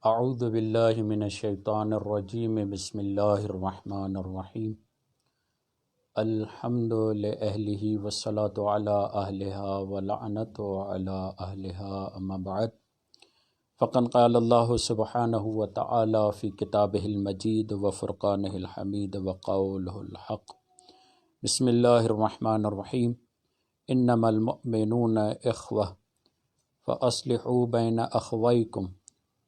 اعوذ باللہ من الشیطان الرجیم بسم اللہ الرحمن الرحیم الحمد لأہلہ والصلاة علی اہلہا ولعنت علی اہلہا اما بعد فقد قال اللہ سبحانہ وتعالی فی کتابہ المجید وفرقانہ الحمید وقولہ الحق بسم اللہ الرحمن الرحیم انما المؤمنون اخوہ فاصلحوا بین اخویکم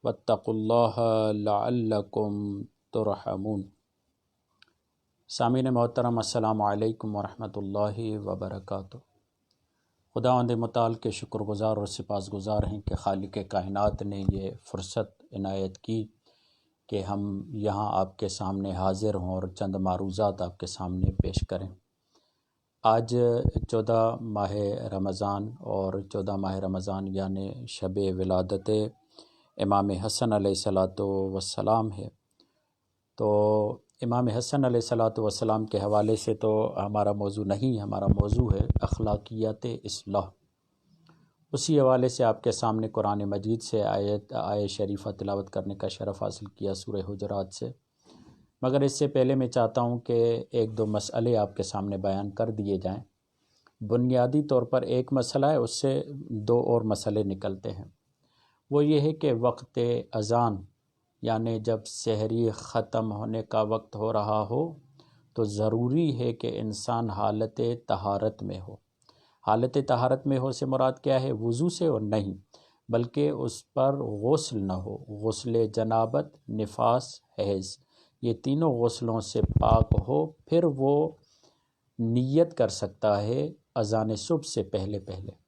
واتقوا اللہ لعلکم ترحمون۔ سامعین محترم، السلام علیکم ورحمۃ اللہ وبرکاتہ۔ خداوند متعال کے شکر گزار اور سپاس گزار ہیں کہ خالق کائنات نے یہ فرصت عنایت کی کہ ہم یہاں آپ کے سامنے حاضر ہوں اور چند معروضات آپ کے سامنے پیش کریں۔ آج 14 ماہ رمضان اور 14 ماہ رمضان یعنی شب ولادت امام حسن علیہ السلام ہے۔ تو امام حسن علیہ السلام کے حوالے سے تو ہمارا موضوع نہیں، ہمارا موضوع ہے اخلاقیات اصلاح۔ اسی حوالے سے آپ کے سامنے قرآن مجید سے آیت شریفہ تلاوت کرنے کا شرف حاصل کیا سورہ حجرات سے، مگر اس سے پہلے میں چاہتا ہوں کہ ایک دو مسئلے آپ کے سامنے بیان کر دیے جائیں۔ بنیادی طور پر ایک مسئلہ ہے، اس سے دو اور مسئلے نکلتے ہیں۔ وہ یہ ہے کہ وقت اذان یعنی جب سحری ختم ہونے کا وقت ہو رہا ہو تو ضروری ہے کہ انسان حالت طہارت میں ہو۔ حالت طہارت میں ہو سے مراد کیا ہے؟ وضو سے اور نہیں، بلکہ اس پر غسل نہ ہو۔ غسل جنابت، نفاس، حیض، یہ تینوں غسلوں سے پاک ہو، پھر وہ نیت کر سکتا ہے اذان صبح سے پہلے پہلے۔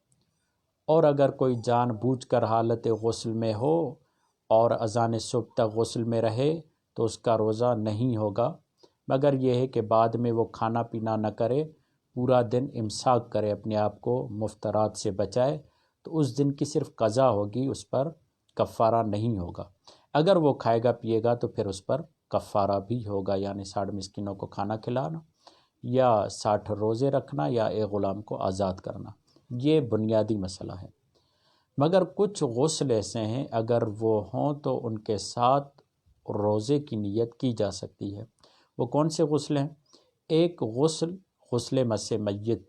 اور اگر کوئی جان بوجھ کر حالت غسل میں ہو اور اذان صبح تک غسل میں رہے تو اس کا روزہ نہیں ہوگا، مگر یہ ہے کہ بعد میں وہ کھانا پینا نہ کرے، پورا دن امساک کرے، اپنے آپ کو مفطرات سے بچائے، تو اس دن کی صرف قضا ہوگی، اس پر کفارہ نہیں ہوگا۔ اگر وہ کھائے گا پیے گا تو پھر اس پر کفارہ بھی ہوگا، یعنی 60 مسکینوں کو کھانا کھلانا یا 60 روزے رکھنا یا ایک غلام کو آزاد کرنا۔ یہ بنیادی مسئلہ ہے۔ مگر کچھ غسل ایسے ہیں اگر وہ ہوں تو ان کے ساتھ روزے کی نیت کی جا سکتی ہے۔ وہ کون سے غسل ہیں؟ ایک غسل مس میت۔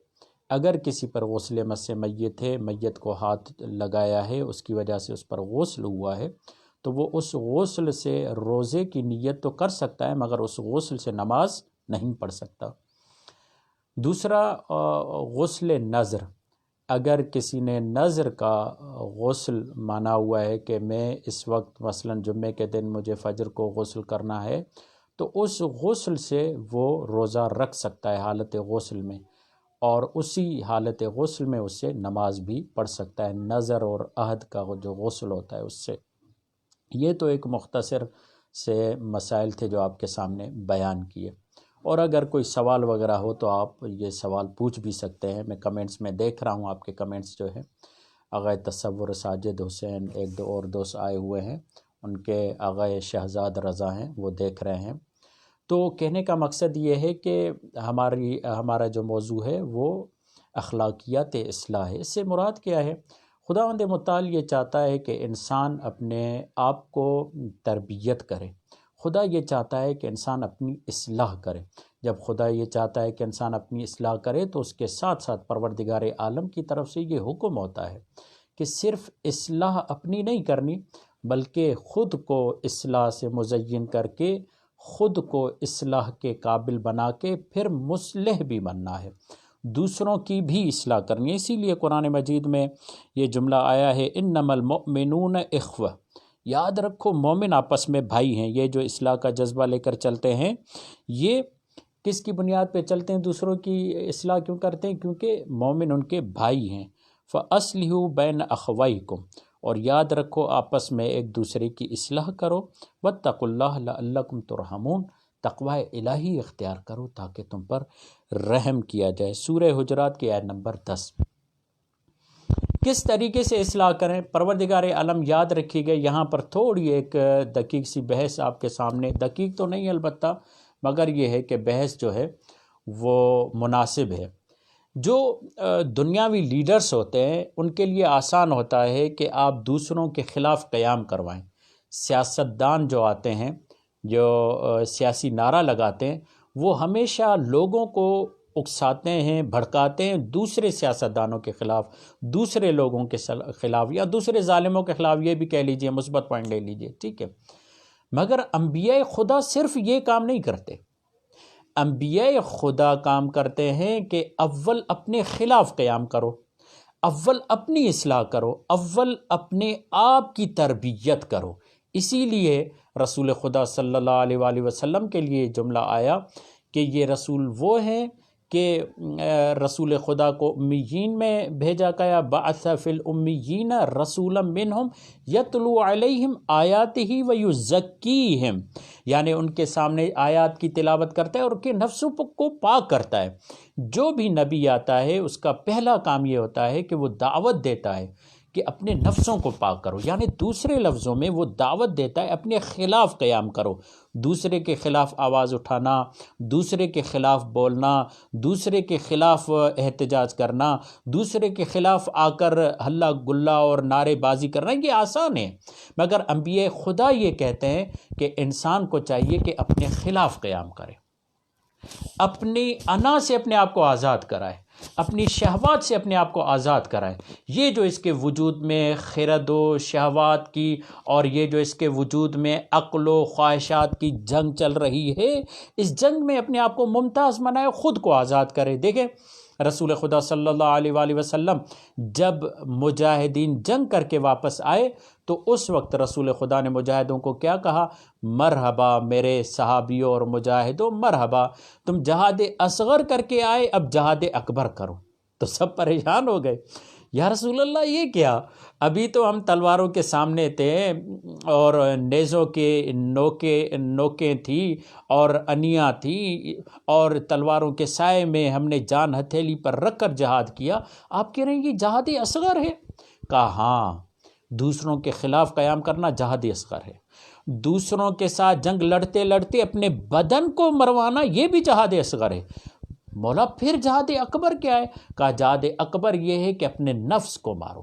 اگر کسی پر غسل مس میت ہے، میت کو ہاتھ لگایا ہے، اس کی وجہ سے اس پر غسل ہوا ہے، تو وہ اس غسل سے روزے کی نیت تو کر سکتا ہے، مگر اس غسل سے نماز نہیں پڑھ سکتا۔ دوسرا غسل نذر۔ اگر کسی نے نذر کا غسل مانا ہوا ہے کہ میں اس وقت مثلا جمعے کے دن مجھے فجر کو غسل کرنا ہے، تو اس غسل سے وہ روزہ رکھ سکتا ہے حالت غسل میں، اور اسی حالت غسل میں اس سے نماز بھی پڑھ سکتا ہے، نذر اور عہد کا جو غسل ہوتا ہے اس سے۔ یہ تو ایک مختصر سے مسائل تھے جو آپ کے سامنے بیان کیے، اور اگر کوئی سوال وغیرہ ہو تو آپ یہ سوال پوچھ بھی سکتے ہیں۔ میں کمنٹس میں دیکھ رہا ہوں آپ کے کمنٹس جو ہیں۔ آغا تصور ساجد حسین، ایک دو اور دوست آئے ہوئے ہیں، ان کے آغا شہزاد رضا ہیں، وہ دیکھ رہے ہیں۔ تو کہنے کا مقصد یہ ہے کہ ہمارا جو موضوع ہے وہ اخلاقیات اصلاح ہے۔ اس سے مراد کیا ہے؟ خداوند متعال یہ چاہتا ہے کہ انسان اپنے آپ کو تربیت کرے۔ خدا یہ چاہتا ہے کہ انسان اپنی اصلاح کرے۔ جب خدا یہ چاہتا ہے کہ انسان اپنی اصلاح کرے تو اس کے ساتھ ساتھ پروردگار عالم کی طرف سے یہ حکم ہوتا ہے کہ صرف اصلاح اپنی نہیں کرنی، بلکہ خود کو اصلاح سے مزین کر کے، خود کو اصلاح کے قابل بنا کے پھر مصلح بھی بننا ہے، دوسروں کی بھی اصلاح کرنی ہے۔ اسی لیے قرآن مجید میں یہ جملہ آیا ہے انما المؤمنون اخوہ۔ یاد رکھو، مومن آپس میں بھائی ہیں۔ یہ جو اصلاح کا جذبہ لے کر چلتے ہیں، یہ کس کی بنیاد پہ چلتے ہیں؟ دوسروں کی اصلاح کیوں کرتے ہیں؟ کیونکہ مومن ان کے بھائی ہیں۔ فَأَصْلِحُوا بَيْنَ أَخَوَيْكُمْ، اور یاد رکھو آپس میں ایک دوسرے کی اصلاح کرو۔ وَاتَّقُوا اللَّهَ لَعَلَّكُمْ تُرْحَمُونَ، تقوی الہی اختیار کرو تاکہ تم پر رحم کیا جائے۔ سورہ حجرات کی آیت نمبر 10۔ کس طریقے سے اصلاح کریں؟ پروردگار عالم، یاد رکھیے گا، یہاں پر تھوڑی ایک دقیق سی بحث آپ کے سامنے، دقیق تو نہیں البتہ، مگر یہ ہے کہ بحث جو ہے وہ مناسب ہے۔ جو دنیاوی لیڈرز ہوتے ہیں ان کے لیے آسان ہوتا ہے کہ آپ دوسروں کے خلاف قیام کروائیں، سیاستدان جو آتے ہیں، جو سیاسی نعرہ لگاتے ہیں، وہ ہمیشہ لوگوں کو اکساتے ہیں، بھڑکاتے ہیں دوسرے سیاستدانوں کے خلاف، دوسرے لوگوں کے خلاف، یا دوسرے ظالموں کے خلاف، یہ بھی کہہ لیجئے، مثبت پوائنٹ لے لیجئے، ٹھیک ہے۔ مگر انبیاء خدا صرف یہ کام نہیں کرتے۔ انبیاء خدا کام کرتے ہیں کہ اول اپنے خلاف قیام کرو، اول اپنی اصلاح کرو، اول اپنے آپ کی تربیت کرو۔ اسی لیے رسول خدا صلی اللہ علیہ وآلہ وسلم کے لیے جملہ آیا کہ یہ رسول وہ ہیں کہ رسول خدا کو امیین میں بھیجا گیا، بعث فی الامیین رسولا منہم یتلو علیہم آیاتہ ویزکیہم، یعنی ان کے سامنے آیات کی تلاوت کرتا ہے اور ان کے نفسوں کو پاک کرتا ہے۔ جو بھی نبی آتا ہے اس کا پہلا کام یہ ہوتا ہے کہ وہ دعوت دیتا ہے کہ اپنے نفسوں کو پاک کرو، یعنی دوسرے لفظوں میں وہ دعوت دیتا ہے اپنے خلاف قیام کرو، دوسرے کے خلاف آواز اٹھانا، دوسرے کے خلاف بولنا، دوسرے کے خلاف احتجاج کرنا، دوسرے کے خلاف آ کر ہلا گلا اور نعرے بازی کرنا، یہ آسان ہے۔ مگر انبیاء خدا یہ کہتے ہیں کہ انسان کو چاہیے کہ اپنے خلاف قیام کرے، اپنی انا سے اپنے آپ کو آزاد کرائے، اپنی شہوات سے اپنے آپ کو آزاد کرائے۔ یہ جو اس کے وجود میں خرد و شہوات کی اور یہ جو اس کے وجود میں عقل و خواہشات کی جنگ چل رہی ہے، اس جنگ میں اپنے آپ کو ممتاز بنائے، خود کو آزاد کرے۔ دیکھیں رسول خدا صلی اللہ علیہ وآلہ وسلم جب مجاہدین جنگ کر کے واپس آئے تو اس وقت رسول خدا نے مجاہدوں کو کیا کہا؟ مرحبا میرے صحابیوں اور مجاہدوں، مرحبا، تم جہاد اصغر کر کے آئے، اب جہاد اکبر کرو۔ تو سب پریشان ہو گئے، یا رسول اللہ یہ کیا؟ ابھی تو ہم تلواروں کے سامنے تھے اور نیزوں کے نوکیں تھی اور انیاں تھی اور تلواروں کے سائے میں ہم نے جان ہتھیلی پر رکھ کر جہاد کیا، آپ کہہ رہے ہیں یہ جہاد اصغر ہے؟ کہا ہاں، دوسروں کے خلاف قیام کرنا جہاد اصغر ہے، دوسروں کے ساتھ جنگ لڑتے لڑتے اپنے بدن کو مروانا یہ بھی جہاد اصغر ہے۔ مولا پھر جہاد اکبر کیا ہے؟ کہا جہاد اکبر یہ ہے کہ اپنے نفس کو مارو۔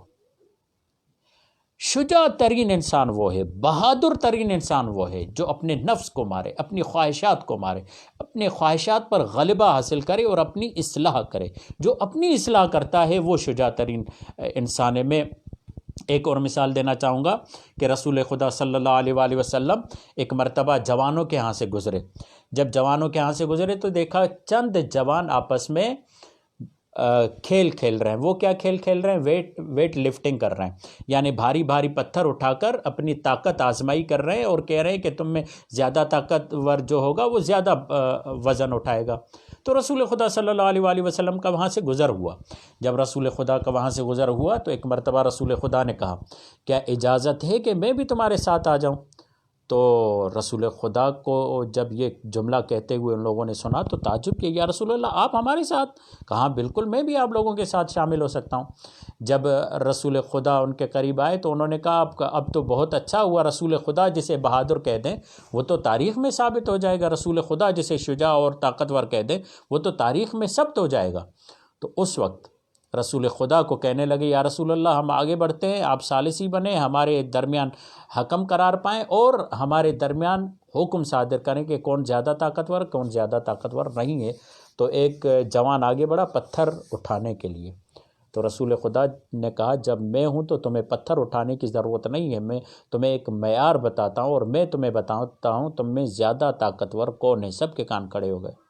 شجاع ترین انسان وہ ہے، بہادر ترین انسان وہ ہے جو اپنے نفس کو مارے، اپنی خواہشات کو مارے، اپنے خواہشات پر غلبہ حاصل کرے اور اپنی اصلاح کرے۔ جو اپنی اصلاح کرتا ہے وہ شجاع ترین انسان ہے۔ میں ایک اور مثال دینا چاہوں گا کہ رسول خدا صلی اللہ علیہ وآلہ وسلم ایک مرتبہ جوانوں کے ہاں سے گزرے۔ جب جوانوں کے ہاں سے گزرے تو دیکھا چند جوان آپس میں کھیل کھیل رہے ہیں۔ وہ کیا کھیل کھیل رہے ہیں؟ ویٹ لفٹنگ کر رہے ہیں، یعنی بھاری بھاری پتھر اٹھا کر اپنی طاقت آزمائی کر رہے ہیں اور کہہ رہے ہیں کہ تم میں زیادہ طاقتور جو ہوگا وہ زیادہ وزن اٹھائے گا۔ تو رسول خدا صلی اللہ علیہ وآلہ وسلم کا وہاں سے گزر ہوا۔ جب رسول خدا کا وہاں سے گزر ہوا تو ایک مرتبہ رسول خدا نے کہا کیا اجازت ہے کہ میں بھی تمہارے ساتھ آ جاؤں؟ تو رسول خدا کو جب یہ جملہ کہتے ہوئے ان لوگوں نے سنا تو تعجب کیا، یا رسول اللہ آپ ہمارے ساتھ؟ کہا بالکل، میں بھی آپ لوگوں کے ساتھ شامل ہو سکتا ہوں۔ جب رسول خدا ان کے قریب آئے تو انہوں نے کہا اب تو بہت اچھا ہوا، رسول خدا جسے بہادر کہہ دیں وہ تو تاریخ میں ثابت ہو جائے گا، رسول خدا جسے شجاع اور طاقتور کہہ دیں وہ تو تاریخ میں ثبت ہو جائے گا۔ تو اس وقت رسول خدا کو کہنے لگے یا رسول اللہ ہم آگے بڑھتے ہیں، آپ ثالثی بنیں، ہمارے درمیان حکم قرار پائیں اور ہمارے درمیان حکم صادر کریں کہ کون زیادہ طاقتور کون زیادہ طاقتور نہیں ہے۔ تو ایک جوان آگے بڑھا پتھر اٹھانے کے لیے، تو رسول خدا نے کہا جب میں ہوں تو تمہیں پتھر اٹھانے کی ضرورت نہیں ہے، میں تمہیں ایک معیار بتاتا ہوں اور میں تمہیں بتاتا ہوں تم میں زیادہ طاقتور کون ہے۔ سب کے کان کھڑے ہو گئے۔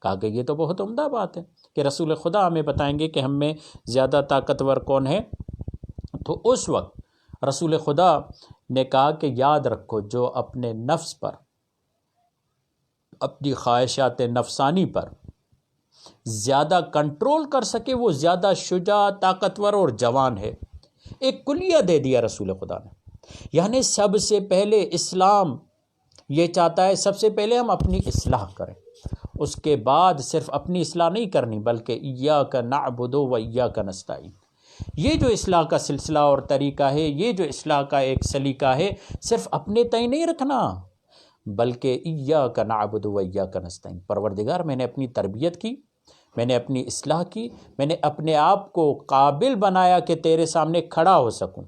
کہا کہ یہ تو بہت عمدہ بات ہے کہ رسول خدا ہمیں بتائیں گے کہ ہم میں زیادہ طاقتور کون ہے۔ تو اس وقت رسول خدا نے کہا کہ یاد رکھو جو اپنے نفس پر، اپنی خواہشات نفسانی پر زیادہ کنٹرول کر سکے وہ زیادہ شجاع، طاقتور اور جوان ہے۔ ایک کلیہ دے دیا رسول خدا نے، یعنی سب سے پہلے اسلام یہ چاہتا ہے سب سے پہلے ہم اپنی اصلاح کریں، اس کے بعد صرف اپنی اصلاح نہیں کرنی بلکہ ایاک نعبد و ایاک نستعین۔ یہ جو اصلاح کا سلسلہ اور طریقہ ہے، یہ جو اصلاح کا ایک سلیقہ ہے، صرف اپنے تئیں نہیں رکھنا بلکہ ایاک نعبد و ایاک نستعین۔ پروردگار میں نے اپنی تربیت کی، میں نے اپنی اصلاح کی، میں نے اپنے آپ کو قابل بنایا کہ تیرے سامنے کھڑا ہو سکوں،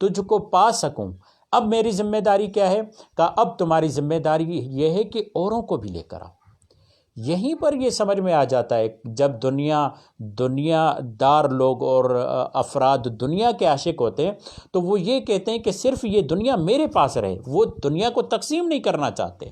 تجھ کو پا سکوں، اب میری ذمہ داری کیا ہے؟ کہا اب تمہاری ذمہ داری یہ ہے کہ اوروں کو بھی لے کر آؤ۔ یہیں پر یہ سمجھ میں آ جاتا ہے جب دنیا دار لوگ اور افراد دنیا کے عاشق ہوتے ہیں تو وہ یہ کہتے ہیں کہ صرف یہ دنیا میرے پاس رہے، وہ دنیا کو تقسیم نہیں کرنا چاہتے۔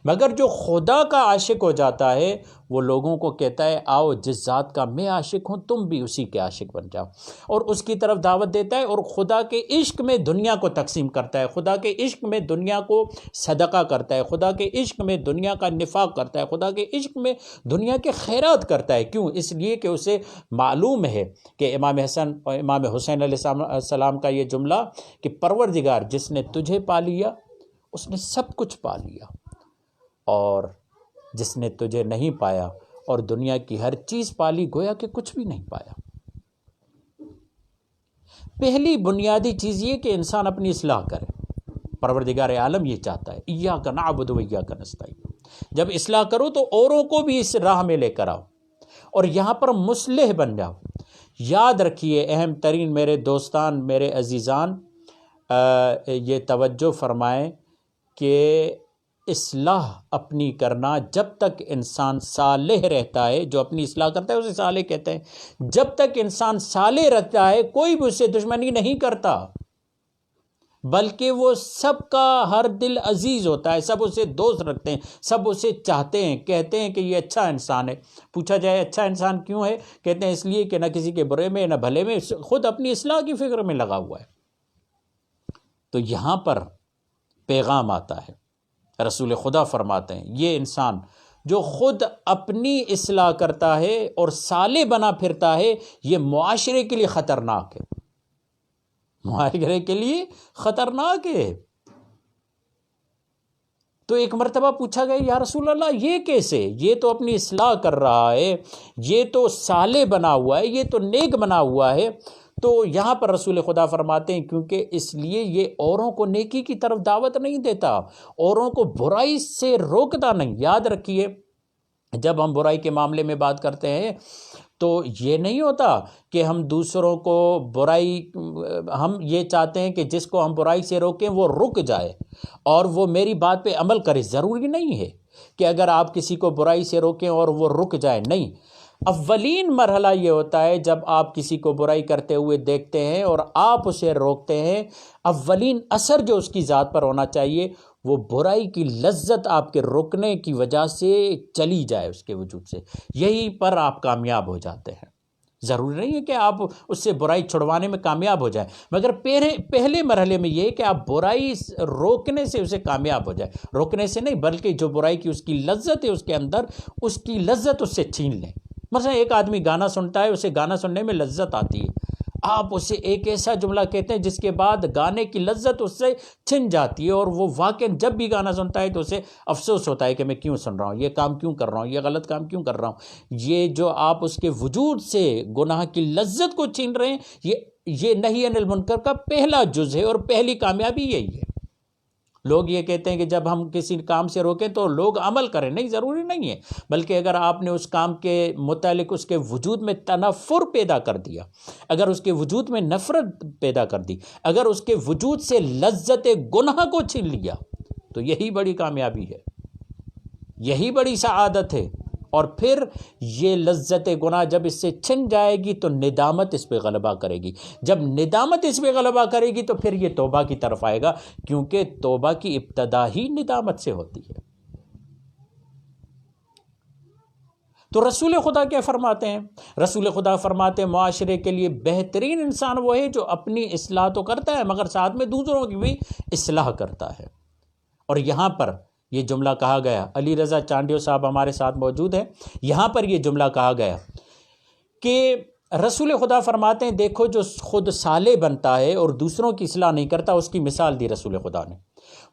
مگر جو خدا کا عاشق ہو جاتا ہے وہ لوگوں کو کہتا ہے آؤ جس ذات کا میں عاشق ہوں تم بھی اسی کے عاشق بن جاؤ، اور اس کی طرف دعوت دیتا ہے، اور خدا کے عشق میں دنیا کو تقسیم کرتا ہے، خدا کے عشق میں دنیا کو صدقہ کرتا ہے، خدا کے عشق میں دنیا کا نفاق کرتا ہے، خدا کے عشق میں دنیا کے خیرات کرتا ہے۔ کیوں؟ اس لیے کہ اسے معلوم ہے کہ امام حسین علیہ السلام کا یہ جملہ کہ پروردگار جس نے تجھے پا لیا اس نے سب کچھ پا لیا، اور جس نے تجھے نہیں پایا اور دنیا کی ہر چیز پالی گویا کہ کچھ بھی نہیں پایا۔ پہلی بنیادی چیز یہ کہ انسان اپنی اصلاح کرے۔ پروردگار عالم یہ چاہتا ہے ایاک نعبد و ایاک نستعین، جب اصلاح کرو تو اوروں کو بھی اس راہ میں لے کر آؤ اور یہاں پر مصلح بن جاؤ۔ یاد رکھیے اہم ترین میرے دوستان، میرے عزیزان، یہ توجہ فرمائیں کہ اصلاح اپنی کرنا جب تک انسان صالح رہتا ہے، جو اپنی اصلاح کرتا ہے اسے صالح کہتے ہیں، جب تک انسان صالح رہتا ہے کوئی بھی اسے دشمنی نہیں کرتا، بلکہ وہ سب کا ہر دل عزیز ہوتا ہے، سب اسے دوست رکھتے ہیں، سب اسے چاہتے ہیں، کہتے ہیں کہ یہ اچھا انسان ہے۔ پوچھا جائے اچھا انسان کیوں ہے؟ کہتے ہیں اس لیے کہ نہ کسی کے برے میں نہ بھلے میں، خود اپنی اصلاح کی فکر میں لگا ہوا ہے۔ تو یہاں پر پیغام آتا ہے، رسول خدا فرماتے ہیں یہ انسان جو خود اپنی اصلاح کرتا ہے اور صالح بنا پھرتا ہے یہ معاشرے کے لیے خطرناک ہے، معاشرے کے لیے خطرناک ہے۔ تو ایک مرتبہ پوچھا گیا یا رسول اللہ یہ کیسے؟ یہ تو اپنی اصلاح کر رہا ہے، یہ تو صالح بنا ہوا ہے، یہ تو نیک بنا ہوا ہے۔ تو یہاں پر رسول خدا فرماتے ہیں کیونکہ اس لیے یہ اوروں کو نیکی کی طرف دعوت نہیں دیتا، اوروں کو برائی سے روکتا نہیں۔ یاد رکھیے جب ہم برائی کے معاملے میں بات کرتے ہیں تو یہ نہیں ہوتا کہ ہم دوسروں کو ہم یہ چاہتے ہیں کہ جس کو ہم برائی سے روکیں وہ رک جائے اور وہ میری بات پہ عمل کرے۔ ضروری نہیں ہے کہ اگر آپ کسی کو برائی سے روکیں اور وہ رک جائے، نہیں۔ اولین مرحلہ یہ ہوتا ہے جب آپ کسی کو برائی کرتے ہوئے دیکھتے ہیں اور آپ اسے روکتے ہیں، اولین اثر جو اس کی ذات پر ہونا چاہیے وہ برائی کی لذت آپ کے روکنے کی وجہ سے چلی جائے اس کے وجود سے، یہی پر آپ کامیاب ہو جاتے ہیں۔ ضروری نہیں ہے کہ آپ اس سے برائی چھڑوانے میں کامیاب ہو جائیں، مگر پہلے مرحلے میں یہ ہے کہ آپ برائی روکنے سے اسے کامیاب ہو جائیں، روکنے سے نہیں بلکہ جو برائی کی اس کی لذت ہے اس کے اندر، اس کی لذت اس سے چھین لیں۔ مثلا ایک آدمی گانا سنتا ہے، اسے گانا سننے میں لذت آتی ہے، آپ اسے ایک ایسا جملہ کہتے ہیں جس کے بعد گانے کی لذت اس سے چھن جاتی ہے اور وہ واقعا جب بھی گانا سنتا ہے تو اسے افسوس ہوتا ہے کہ میں کیوں سن رہا ہوں، یہ کام کیوں کر رہا ہوں، یہ غلط کام کیوں کر رہا ہوں۔ یہ جو آپ اس کے وجود سے گناہ کی لذت کو چھین رہے ہیں، یہ نہی عن المنکر کا پہلا جز ہے اور پہلی کامیابی یہی ہے۔ لوگ یہ کہتے ہیں کہ جب ہم کسی کام سے روکیں تو لوگ عمل کریں، نہیں، ضروری نہیں ہے، بلکہ اگر آپ نے اس کام کے متعلق اس کے وجود میں تنفر پیدا کر دیا، اگر اس کے وجود میں نفرت پیدا کر دی، اگر اس کے وجود سے لذت گناہ کو چھین لیا تو یہی بڑی کامیابی ہے، یہی بڑی سعادت ہے۔ اور پھر یہ لذت گناہ جب اس سے چھن جائے گی تو ندامت اس پہ غلبہ کرے گی، جب ندامت اس پہ غلبہ کرے گی تو پھر یہ توبہ کی طرف آئے گا، کیونکہ توبہ کی ابتدا ہی ندامت سے ہوتی ہے۔ تو رسول خدا کیا فرماتے ہیں؟ رسول خدا فرماتے ہیں معاشرے کے لیے بہترین انسان وہ ہے جو اپنی اصلاح تو کرتا ہے مگر ساتھ میں دوسروں کی بھی اصلاح کرتا ہے۔ اور یہاں پر یہ جملہ کہا گیا، علی رضا چانڈیو صاحب ہمارے ساتھ موجود ہیں، یہاں پر یہ جملہ کہا گیا کہ رسول خدا فرماتے ہیں دیکھو جو خود صالح بنتا ہے اور دوسروں کی اصلاح نہیں کرتا اس کی مثال دی رسول خدا نے۔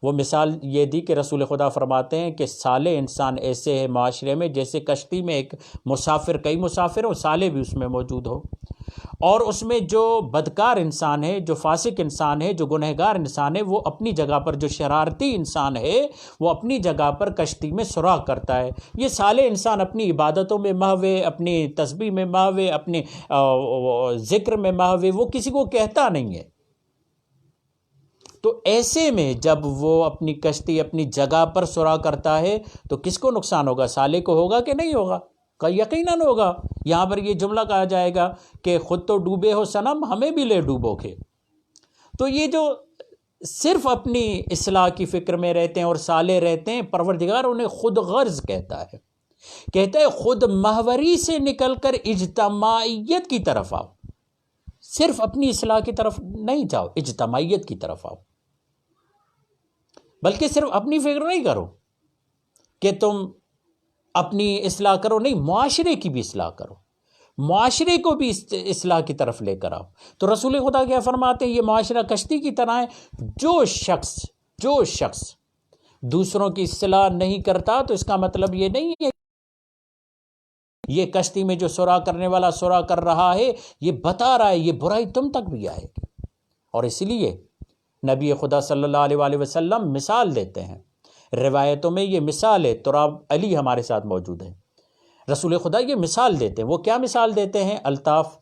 وہ مثال یہ دی کہ رسول خدا فرماتے ہیں کہ صالح انسان ایسے ہے معاشرے میں جیسے کشتی میں ایک مسافر، کئی مسافر ہوں، صالح بھی اس میں موجود ہو، اور اس میں جو بدکار انسان ہے، جو فاسق انسان ہے، جو گنہگار انسان ہے، وہ اپنی جگہ پر، جو شرارتی انسان ہے وہ اپنی جگہ پر کشتی میں سراغ کرتا ہے۔ یہ صالح انسان اپنی عبادتوں میں محو، اپنی تسبیح میں محو، اپنے ذکر میں محو، وہ کسی کو کہتا نہیں ہے۔ تو ایسے میں جب وہ اپنی کشتی اپنی جگہ پر سوراخ کرتا ہے تو کس کو نقصان ہوگا؟ صالح کو ہوگا کہ نہیں ہوگا؟ کہ یقیناً ہوگا۔ یہاں پر یہ جملہ کہا جائے گا کہ خود تو ڈوبے ہو صنم، ہمیں بھی لے ڈوبو گے۔ تو یہ جو صرف اپنی اصلاح کی فکر میں رہتے ہیں اور صالح رہتے ہیں، پروردگار انہیں خود غرض کہتا ہے خود محوری سے نکل کر اجتماعیت کی طرف آؤ، صرف اپنی اصلاح کی طرف نہیں جاؤ، اجتماعیت کی طرف آؤ، بلکہ صرف اپنی فکر نہیں کرو کہ تم اپنی اصلاح کرو، نہیں، معاشرے کی بھی اصلاح کرو، معاشرے کو بھی اصلاح کی طرف لے کر آؤ۔ تو رسول خدا کیا فرماتے ہیں؟ یہ معاشرہ کشتی کی طرح ہے، جو شخص دوسروں کی اصلاح نہیں کرتا تو اس کا مطلب یہ نہیں ہے یہ کشتی میں جو سوراخ کرنے والا سوراخ کر رہا ہے یہ بتا رہا ہے یہ برائی تم تک بھی آئے گی۔ اور اس لیے نبی خدا صلی اللہ علیہ وآلہ وسلم مثال دیتے ہیں، روایتوں میں یہ مثال ہے، تراب علی ہمارے ساتھ موجود ہے، رسول خدا یہ مثال دیتے ہیں۔ وہ کیا مثال دیتے ہیں؟ الطاف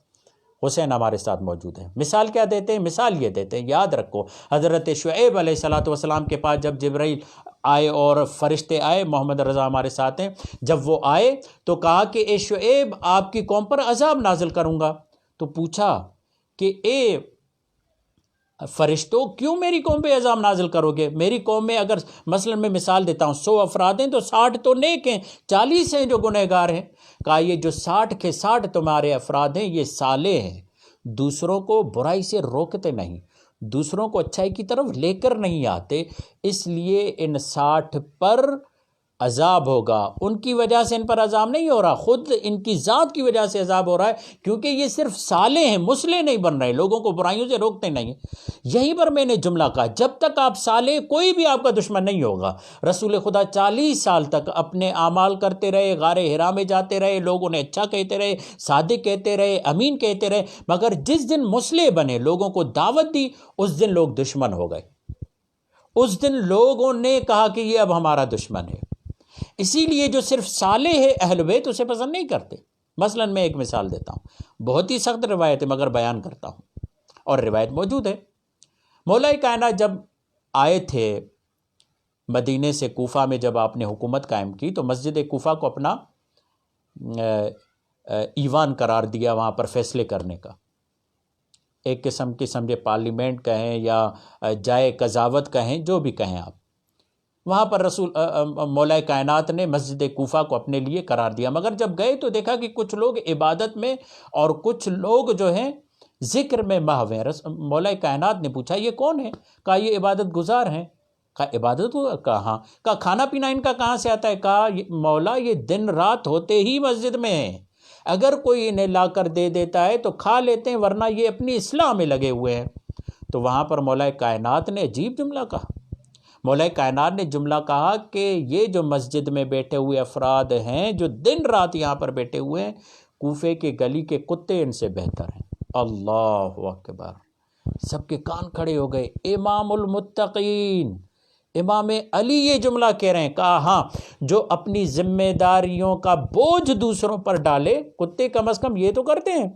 حسین ہمارے ساتھ موجود ہیں۔ مثال کیا دیتے ہیں؟ مثال یہ دیتے ہیں، یاد رکھو حضرت شعیب علیہ السلام کے پاس جب جبرائیل آئے اور فرشتے آئے، محمد رضا ہمارے ساتھ ہیں، جب وہ آئے تو کہا کہ اے شعیب آپ کی قوم پر عذاب نازل کروں گا۔ تو پوچھا کہ اے فرشتوں کیوں میری قوم پہ عذاب نازل کرو گے؟ میری قوم میں اگر مثلا میں مثال دیتا ہوں 100 افراد ہیں تو 60 تو نیک ہیں، 40 ہیں جو گنہگار ہیں۔ کہا یہ جو 60 کے 60 تمہارے افراد ہیں یہ صالح ہیں، دوسروں کو برائی سے روکتے نہیں، دوسروں کو اچھائی کی طرف لے کر نہیں آتے، اس لیے ان 60 پر عذاب ہوگا۔ ان کی وجہ سے ان پر عذاب نہیں ہو رہا، خود ان کی ذات کی وجہ سے عذاب ہو رہا ہے، کیونکہ یہ صرف صالح ہیں، مصلح نہیں بن رہے، لوگوں کو برائیوں سے روکتے نہیں۔ یہیں پر میں نے جملہ کہا جب تک آپ صالح، کوئی بھی آپ کا دشمن نہیں ہوگا۔ رسول خدا 40 سال تک اپنے اعمال کرتے رہے، غار حرا میں جاتے رہے، لوگ انہیں اچھا کہتے رہے، صادق کہتے رہے، امین کہتے رہے، مگر جس دن مصلح بنے، لوگوں کو دعوت دی، اس دن لوگ دشمن ہو گئے، اس دن لوگوں نے کہا کہ یہ اب ہمارا دشمن ہے۔ اسی لیے جو صرف صالح ہے اہل بیت اسے پسند نہیں کرتے۔ مثلا میں ایک مثال دیتا ہوں، بہت ہی سخت روایت ہے مگر بیان کرتا ہوں، اور روایت موجود ہے۔ مولا کائنات جب آئے تھے مدینے سے کوفہ میں، جب آپ نے حکومت قائم کی تو مسجد کوفہ کو اپنا ایوان قرار دیا، وہاں پر فیصلے کرنے کا، ایک قسم کی سمجھے پارلیمنٹ کہیں یا جائے قضاوت کہیں، جو بھی کہیں آپ، وہاں پر مولا کائنات نے مسجد کوفہ کو اپنے لیے قرار دیا۔ مگر جب گئے تو دیکھا کہ کچھ لوگ عبادت میں اور کچھ لوگ جو ہیں ذکر میں محو ہیں۔ مولا کائنات نے پوچھا یہ کون ہے؟ کہا یہ عبادت گزار ہیں۔ کہا عبادت کہاں؟ کہا کھانا پینا ان کا کہاں سے آتا ہے؟ کہا مولا یہ دن رات ہوتے ہی مسجد میں ہیں، اگر کوئی انہیں لا کر دے دیتا ہے تو کھا لیتے ہیں، ورنہ یہ اپنی اصلاح میں لگے ہوئے ہیں۔ تو وہاں پر مولا کائنات نے عجیب جملہ کہا، مولا کائنات نے جملہ کہا کہ یہ جو مسجد میں بیٹھے ہوئے افراد ہیں، جو دن رات یہاں پر بیٹھے ہوئے ہیں، کوفے کے گلی کے کتے ان سے بہتر ہیں۔ اللہ اکبر! سب کے کان کھڑے ہو گئے۔ امام المتقین امام علی یہ جملہ کہہ رہے ہیں۔ کہا ہاں، جو اپنی ذمہ داریوں کا بوجھ دوسروں پر ڈالے، کتے کم از کم یہ تو کرتے ہیں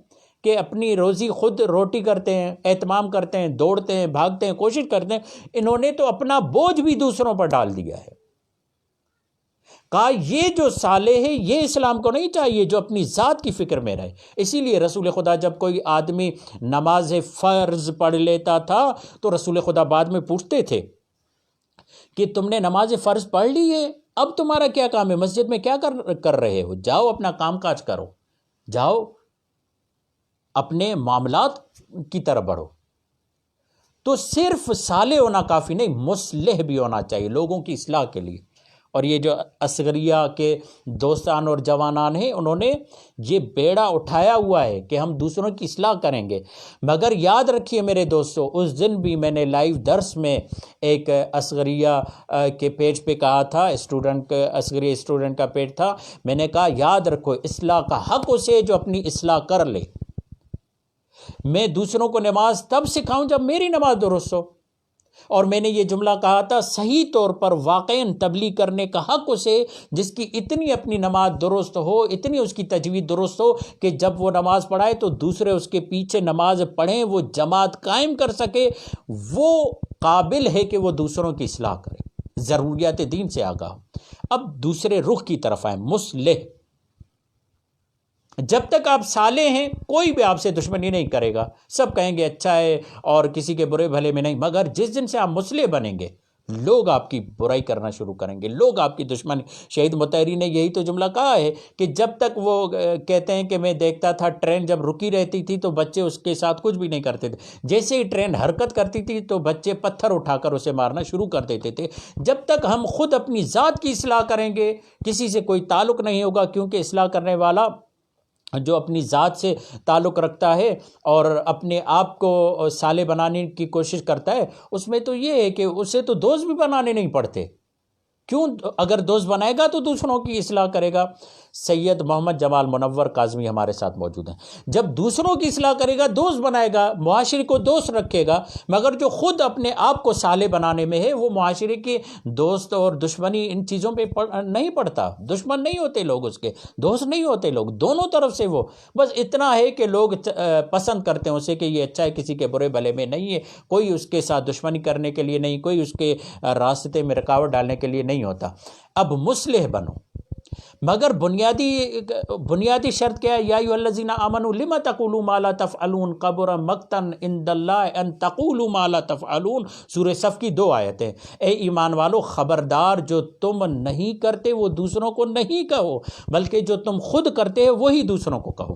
کہ اپنی روزی خود روٹی کرتے ہیں، اہتمام کرتے ہیں، دوڑتے ہیں، بھاگتے ہیں، کوشش کرتے ہیں، انہوں نے تو اپنا بوجھ بھی دوسروں پر ڈال دیا ہے۔ کہا یہ جو صالح ہے یہ اسلام کو نہیں چاہیے جو اپنی ذات کی فکر میں رہے۔ اسی لیے رسول خدا جب کوئی آدمی نماز فرض پڑھ لیتا تھا تو رسول خدا بعد میں پوچھتے تھے کہ تم نے نماز فرض پڑھ لی ہے، اب تمہارا کیا کام ہے؟ مسجد میں کیا کر رہے ہو؟ جاؤ اپنا کام کاج کرو، جاؤ اپنے معاملات کی طرف بڑھو۔ تو صرف صالح ہونا کافی نہیں، مصلح بھی ہونا چاہیے لوگوں کی اصلاح کے لیے۔ اور یہ جو اصغریہ کے دوستان اور جوانان ہیں، انہوں نے یہ بیڑا اٹھایا ہوا ہے کہ ہم دوسروں کی اصلاح کریں گے۔ مگر یاد رکھیے میرے دوستو، اس دن بھی میں نے لائیو درس میں ایک اصغریہ کے پیج پہ کہا تھا، اصغریہ اسٹوڈنٹ کا پیج تھا، میں نے کہا یاد رکھو اصلاح کا حق اسے جو اپنی اصلاح کر لے۔ میں دوسروں کو نماز تب سکھاؤں جب میری نماز درست ہو، اور میں نے یہ جملہ کہا تھا صحیح طور پر واقعاً تبلیغ کرنے کا حق اسے جس کی اتنی اپنی نماز درست ہو، اتنی اس کی تجوید درست ہو کہ جب وہ نماز پڑھائے تو دوسرے اس کے پیچھے نماز پڑھیں، وہ جماعت قائم کر سکے۔ وہ قابل ہے کہ وہ دوسروں کی اصلاح کرے، ضروریات دین سے آگاہ ہو۔ اب دوسرے رخ کی طرف آئیں، مصلح۔ جب تک آپ صالح ہیں کوئی بھی آپ سے دشمنی نہیں کرے گا، سب کہیں گے اچھا ہے اور کسی کے برے بھلے میں نہیں، مگر جس دن سے آپ مصلح بنیں گے لوگ آپ کی برائی کرنا شروع کریں گے، لوگ آپ کی دشمنی۔ شہید مطہری نے یہی تو جملہ کہا ہے کہ جب تک وہ کہتے ہیں کہ میں دیکھتا تھا ٹرین جب رکی رہتی تھی تو بچے اس کے ساتھ کچھ بھی نہیں کرتے تھے، جیسے ہی ٹرین حرکت کرتی تھی تو بچے پتھر اٹھا کر اسے مارنا شروع کر دیتے تھے۔ جب تک ہم خود اپنی ذات کی اصلاح کریں گے کسی سے کوئی تعلق نہیں ہوگا، کیونکہ اصلاح کرنے والا جو اپنی ذات سے تعلق رکھتا ہے اور اپنے آپ کو صالح بنانے کی کوشش کرتا ہے، اس میں تو یہ ہے کہ اسے تو دوست بھی بنانے نہیں پڑتے۔ کیوں؟ اگر دوست بنائے گا تو دوسروں کی اصلاح کرے گا۔ سید محمد جمال منور کاظمی ہمارے ساتھ موجود ہیں۔ جب دوسروں کی اصلاح کرے گا، دوست بنائے گا، معاشرے کو دوست رکھے گا، مگر جو خود اپنے آپ کو صالح بنانے میں ہے وہ معاشرے کے دوست اور دشمنی ان چیزوں پہ نہیں پڑتا۔ دشمن نہیں ہوتے لوگ، اس کے دوست نہیں ہوتے لوگ، دونوں طرف سے وہ بس اتنا ہے کہ لوگ پسند کرتے ہیں اسے کہ یہ اچھا ہے، کسی کے برے بھلے میں نہیں ہے، کوئی اس کے ساتھ دشمنی کرنے کے لیے نہیں، کوئی اس کے راستے میں رکاوٹ ڈالنے کے لیے نہیں ہوتا۔ اب مصلح بنو، مگر بنیادی شرط کیا ہے؟ یا ایھا الذین آمنوا لم تقولوا ما لا تفعلون کبر مقتا عند اللہ ان تقولوا ما لا تفعلون۔ سورہ صف کی 2 آیتیں۔ اے ایمان والو، خبردار جو تم نہیں کرتے وہ دوسروں کو نہیں کہو، بلکہ جو تم خود کرتے ہو وہی دوسروں کو کہو۔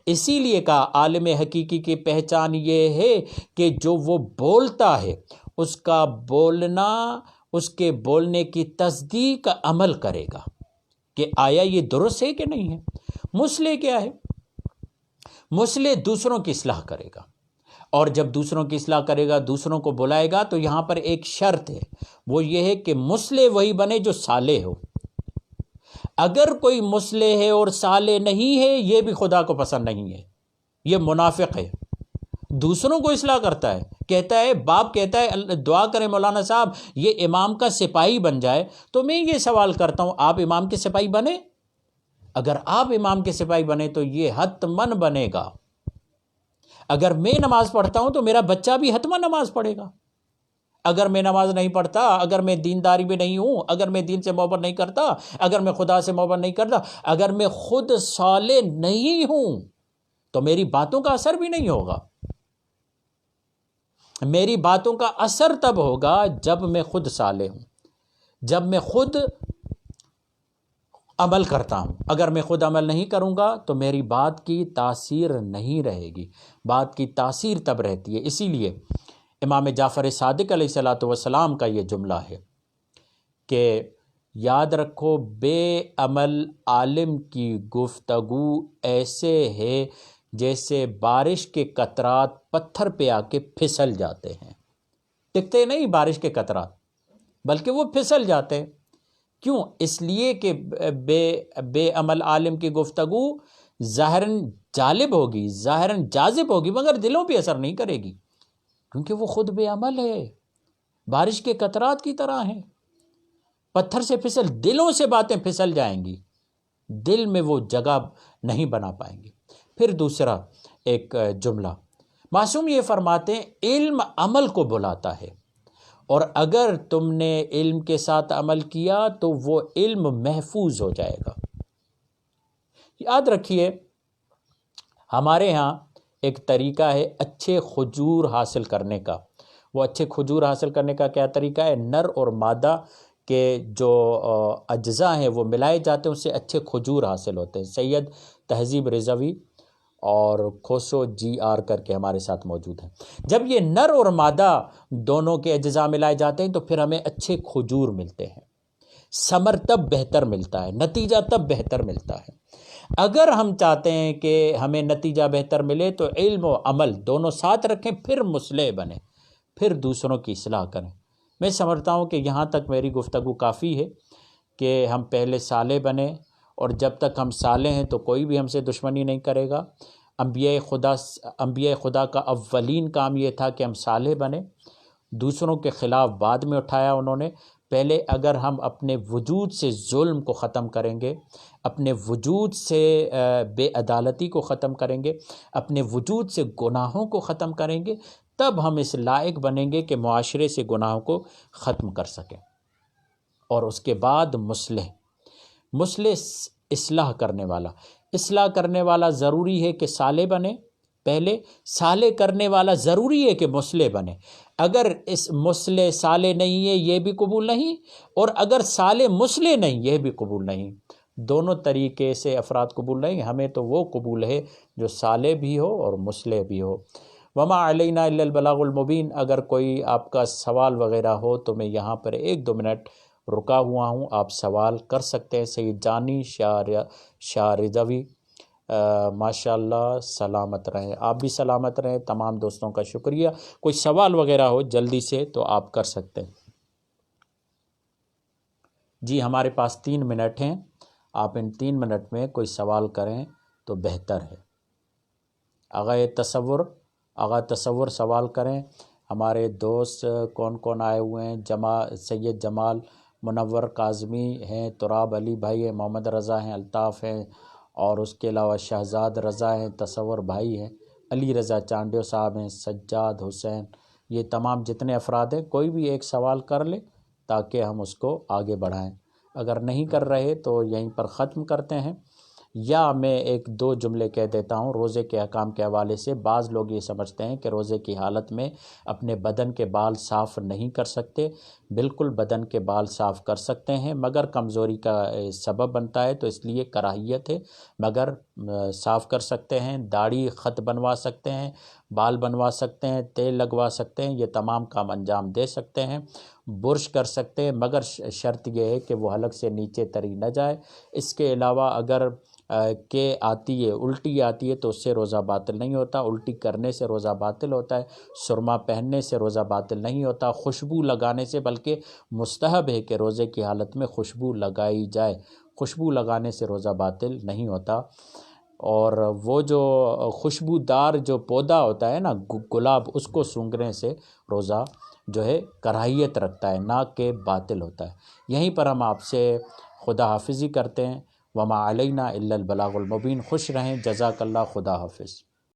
اسی لیے کہا عالم حقیقی کی پہچان یہ ہے کہ جو وہ بولتا ہے اس کا بولنا، اس کے بولنے کی تصدیق عمل کرے گا کہ آیا یہ درست ہے کہ نہیں ہے۔ مصلح کیا ہے؟ مصلح دوسروں کی اصلاح کرے گا، اور جب دوسروں کی اصلاح کرے گا، دوسروں کو بلائے گا، تو یہاں پر ایک شرط ہے، وہ یہ ہے کہ مصلح وہی بنے جو صالح ہو۔ اگر کوئی مصلح ہے اور صالح نہیں ہے، یہ بھی خدا کو پسند نہیں ہے، یہ منافق ہے۔ دوسروں کو اصلاح کرتا ہے، کہتا ہے، باپ کہتا ہے دعا کریں مولانا صاحب یہ امام کا سپاہی بن جائے، تو میں یہ سوال کرتا ہوں آپ امام کے سپاہی بنے؟ اگر آپ امام کے سپاہی بنے تو یہ حتماً بنے گا۔ اگر میں نماز پڑھتا ہوں تو میرا بچہ بھی حتماً نماز پڑھے گا۔ اگر میں نماز نہیں پڑھتا، اگر میں دینداری میں نہیں ہوں، اگر میں دین سے محبت نہیں کرتا، اگر میں خدا سے محبت نہیں کرتا، اگر میں خود صالح نہیں ہوں تو میری باتوں کا اثر بھی نہیں ہوگا۔ میری باتوں کا اثر تب ہوگا جب میں خود صالح ہوں، جب میں خود عمل کرتا ہوں۔ اگر میں خود عمل نہیں کروں گا تو میری بات کی تاثیر نہیں رہے گی۔ بات کی تاثیر تب رہتی ہے۔ اسی لیے امام جعفر صادق علیہ السلام کا یہ جملہ ہے کہ یاد رکھو بے عمل عالم کی گفتگو ایسے ہے جیسے بارش کے قطرات پتھر پہ آ کے پھسل جاتے ہیں۔ ٹکتے نہیں بارش کے قطرات، بلکہ وہ پھسل جاتے ہیں۔ کیوں؟ اس لیے کہ بے عمل عالم کی گفتگو ظاہراً جالب ہوگی، ظاہراً جاذب ہوگی، مگر دلوں پہ اثر نہیں کرے گی، کیونکہ وہ خود بے عمل ہے، بارش کے قطرات کی طرح ہیں، پتھر سے پھسل، دلوں سے باتیں پھسل جائیں گی، دل میں وہ جگہ نہیں بنا پائیں گی۔ پھر دوسرا ایک جملہ، معصوم یہ فرماتے ہیں علم عمل کو بلاتا ہے، اور اگر تم نے علم کے ساتھ عمل کیا تو وہ علم محفوظ ہو جائے گا۔ یاد رکھیے ہمارے ہاں ایک طریقہ ہے اچھے کھجور حاصل کرنے کا۔ وہ اچھے کھجور حاصل کرنے کا کیا طریقہ ہے؟ نر اور مادہ کے جو اجزاء ہیں وہ ملائے جاتے ہیں، اس سے اچھے کھجور حاصل ہوتے ہیں۔ سید تہذیب رضوی اور کھوسو جی آر کر کے ہمارے ساتھ موجود ہیں۔ جب یہ نر اور مادہ دونوں کے اجزاء ملائے جاتے ہیں تو پھر ہمیں اچھے کھجور ملتے ہیں، ثمر تب بہتر ملتا ہے، نتیجہ تب بہتر ملتا ہے۔ اگر ہم چاہتے ہیں کہ ہمیں نتیجہ بہتر ملے تو علم و عمل دونوں ساتھ رکھیں، پھر مصلح بنیں، پھر دوسروں کی اصلاح کریں۔ میں سمجھتا ہوں کہ یہاں تک میری گفتگو کافی ہے کہ ہم پہلے صالح بنیں، اور جب تک ہم صالح ہیں تو کوئی بھی ہم سے دشمنی نہیں کرے گا۔ انبیاء خدا کا اولین کام یہ تھا کہ ہم صالح بنیں، دوسروں کے خلاف بعد میں اٹھایا انہوں نے۔ پہلے اگر ہم اپنے وجود سے ظلم کو ختم کریں گے، اپنے وجود سے بے عدالتی کو ختم کریں گے، اپنے وجود سے گناہوں کو ختم کریں گے، تب ہم اس لائق بنیں گے کہ معاشرے سے گناہوں کو ختم کر سکیں۔ اور اس کے بعد مصلح اصلاح کرنے والا ضروری ہے کہ صالح بنے، پہلے صالح کرنے والا ضروری ہے کہ مصلح بنے۔ اگر اس مصلح صالح نہیں ہے یہ بھی قبول نہیں، اور اگر صالح مصلح نہیں یہ بھی قبول نہیں، دونوں طریقے سے افراد قبول نہیں۔ ہمیں تو وہ قبول ہے جو صالح بھی ہو اور مصلح بھی ہو۔ وما علینا الا البلاغ المبین۔ اگر کوئی آپ کا سوال وغیرہ ہو تو میں یہاں پر 1-2 منٹ رکا ہوا ہوں، آپ سوال کر سکتے ہیں۔ سید جانی شاہ رضوی، ماشاءاللہ، سلامت رہیں، آپ بھی سلامت رہیں۔ تمام دوستوں کا شکریہ۔ کوئی سوال وغیرہ ہو جلدی سے تو آپ کر سکتے ہیں۔ جی ہمارے پاس 3 منٹ ہیں، آپ ان 3 منٹ میں کوئی سوال کریں تو بہتر ہے۔ آغا تصور سوال کریں۔ ہمارے دوست کون کون آئے ہوئے ہیں؟ سید جمال منور کاظمی ہیں، تراب علی بھائی ہیں، محمد رضا ہیں، الطاف ہیں، اور اس کے علاوہ شہزاد رضا ہیں، تصور بھائی ہیں، علی رضا چانڈیو صاحب ہیں، سجاد حسین، یہ تمام جتنے افراد ہیں کوئی بھی ایک سوال کر لے تاکہ ہم اس کو آگے بڑھائیں۔ اگر نہیں کر رہے تو یہیں پر ختم کرتے ہیں، یا میں 1-2 جملے کہہ دیتا ہوں روزے کے احکام کے حوالے سے۔ بعض لوگ یہ سمجھتے ہیں کہ روزے کی حالت میں اپنے بدن کے بال صاف نہیں کر سکتے۔ بالکل بدن کے بال صاف کر سکتے ہیں، مگر کمزوری کا سبب بنتا ہے تو اس لیے کراہیت ہے، مگر صاف کر سکتے ہیں۔ داڑھی خط بنوا سکتے ہیں، بال بنوا سکتے ہیں، تیل لگوا سکتے ہیں، یہ تمام کام انجام دے سکتے ہیں۔ برش کر سکتے ہیں، مگر شرط یہ ہے کہ وہ حلق سے نیچے تری نہ جائے۔ اس کے علاوہ اگر الٹی آتی ہے تو اس سے روزہ باطل نہیں ہوتا، الٹی کرنے سے روزہ باطل ہوتا ہے، سرما پہننے سے روزہ باطل نہیں ہوتا، خوشبو لگانے سے بلکہ مستحب ہے کہ روزے کی حالت میں خوشبو لگائی جائے، خوشبو لگانے سے روزہ باطل نہیں ہوتا۔ اور وہ جو خوشبودار جو پودا ہوتا ہے نا گلاب، اس کو سونگھنے سے روزہ جو ہے کراہیت رکھتا ہے، نہ کہ باطل ہوتا ہے۔ یہیں پر ہم آپ سے خدا حافظی کرتے ہیں۔ وما علینا الا البلاغ المبین۔ خوش رہیں، جزاک اللہ، خدا حافظ۔